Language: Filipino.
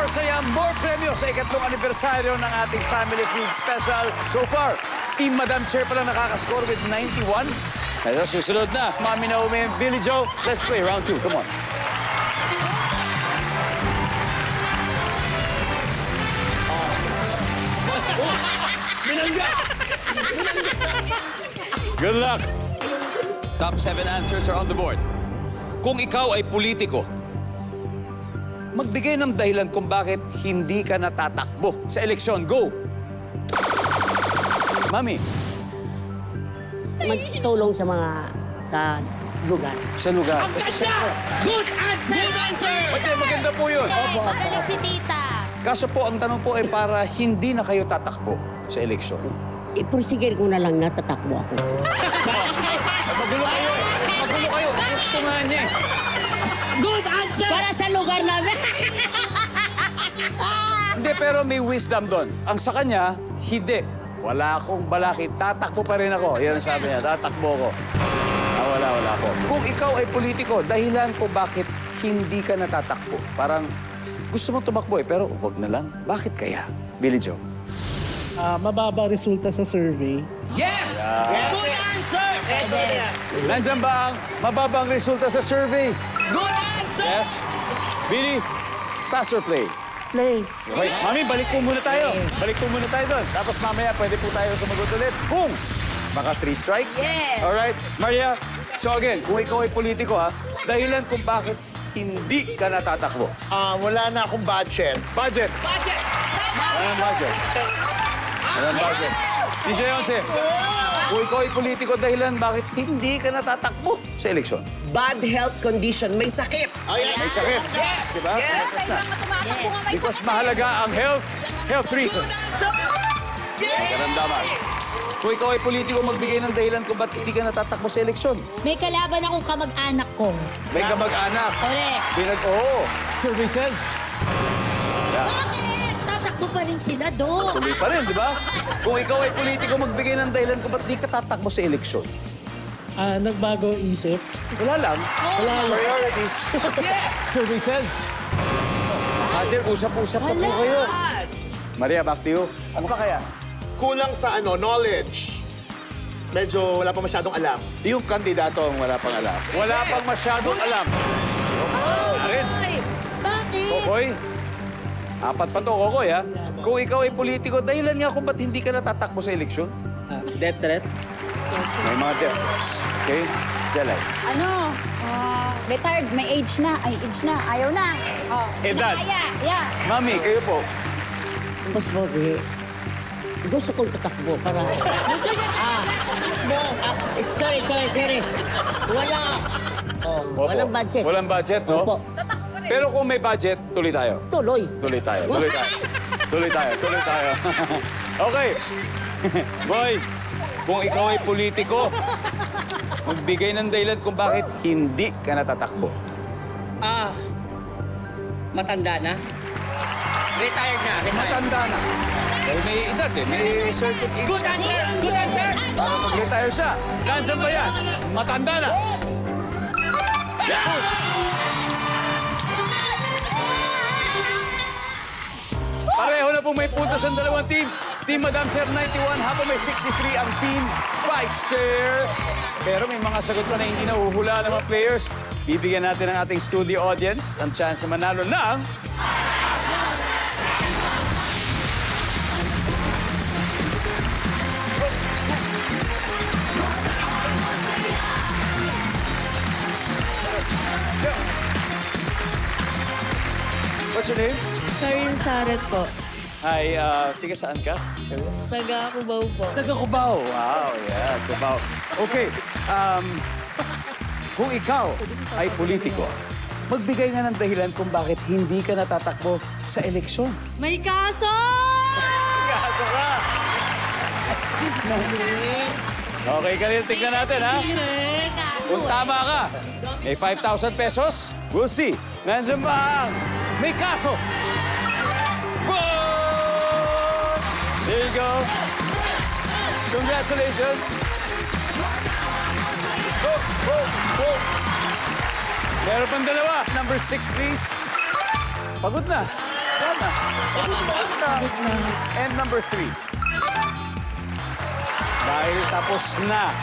saya, more premyo sa ikatlong anibersaryo ng ating Family Feud Special. So far, Team Madam Chair pa lang nakakascore with 91. Kaya susunod na, Mami Naomi and Billy Joe. Let's play round 2. Come on. Good luck. Top 7 answers are on the board. Kung ikaw ay politiko, magbigay ng dahilan kung bakit hindi ka natatakbo sa eleksyon. Go! Mami, Magtulong sa mga lugar. sa lugar. Kasi siyempre, Good answer! Good answer! maganda po yun. Magaling si tita. Kaso po, ang tanong po ay para hindi na kayo tatakbo sa eleksyon. Iporsigir ko na lang natatakbo ako. Magulo kayo eh. Magulo kayo. Gusto nga niya eh. Good answer! Para sa lugar namin. Hindi, pero may wisdom doon. Ang sa kanya, hindi. Wala akong balakid. Tatakbo pa rin ako. Yan ang sabi niya. Tatakbo ko. Wala po. Kung ikaw ay politiko, dahilan ko bakit hindi ka natatakbo. Parang gusto mo tumakbo eh, pero wag na lang. Bakit kaya? Billy Joe. Mababa resulta sa survey. Yes! Good answer! Nandiyan ba ang mababang resulta sa survey? Good answer! Yes. Billy, pass or play? Play. Okay, Mami, balik po muna tayo. Balik po muna tayo doon. Tapos mamaya, pwede po tayo sumagot ulit. Kung baka 3 strikes. Yes. Alright. Maria, so again, kung ikaw ay politiko ha, dahilan kung bakit hindi ka natatakbo. Wala na akong budget. Budget. Budget! Walang budget. Walang budget. DJ Once, kung ikaw ay politiko, dahilan bakit hindi ka natatakbo sa eleksyon. Bad health condition. May sakit. May sakit. Yes! Diba? Yes! Because mahalaga ang health reasons. So, yes! Karamdaman. Kung ikaw ay politiko, magbigay ng dahilan kung ba't hindi ka natatakbo sa eleksyon. May kalaban akong kamag-anak ko. May kamag-anak. Correct. Oo. Survey says. Bakit? Tatakbo pa rin sila doon. Tuloy pa rin, di ba? Kung ikaw ay politiko, magbigay ng dahilan kung ba't di ka tatakbo sa eleksyon. Nagbago ang isip. Wala lang. Wala lang. Priorities. Survey says. Ate, usap-usap pa po kayo. Maria, back to you. Ano pa kaya? Kulang sa knowledge. Medyo wala pa masyadong alam. Yung kandidato ang wala pang alam. Wala pang masyadong alam. Arin. Ay, bakit? Kokoy. Apat pa to, Kokoy, ha? Kung ikaw ay politiko, dahilan nga kung ba't hindi ka natatakbo sa eleksyon. Death threat. May mga death threats. Okay? Jalay. Ano? Retired, may age na. Ay, age na. Ayaw na. Edad. Kaya. Yeah. Mami, kayo po. Mas Bobby, gusto kong tatakbo para... Gusto niya Sorry. Wala. Opo. Walang budget. Walang budget, no? Opo. Pero kung may budget, tuloy tayo. Tuloy. Tuloy tayo. Okay. Boy, kung ikaw ay politiko, magbigay ng dahilan kung bakit hindi ka natatakbo. Matanda na. Retired na. Matanda na. Dahil may edad eh. May certain age. Good answer! Good answer! Para mag-retire siya. Nandiyan ba yan? Matanda na. Pareho na po may puntos ang dalawang teams. Team Madam Chair 91, habang may 63 ang Team Vice Chair. Pero may mga sagot pa na hindi nahuhula ng mga players. Bibigyan natin ang ating studio audience ang chance na manalo ng... What's your name? Karin Saret po. Hi, tiga saan ka? Taga Cubao po. Taga Cubao. Wow, yeah, Cubao. Okay, kung ikaw ay politiko, magbigay nga ng dahilan kung bakit hindi ka natatakbo sa eleksyon. May kaso! Kaso ka! Okay, Kalil, tignan natin, ha? Kung tama ka, may 5,000 pesos. We'll see. Nandiyan ba ang may kaso? Boom! There you go. Congratulations. Go, go, go. Meron pang dalawa. Number 6, please. Pagod na. Tama. And number 3. Dahil tapos na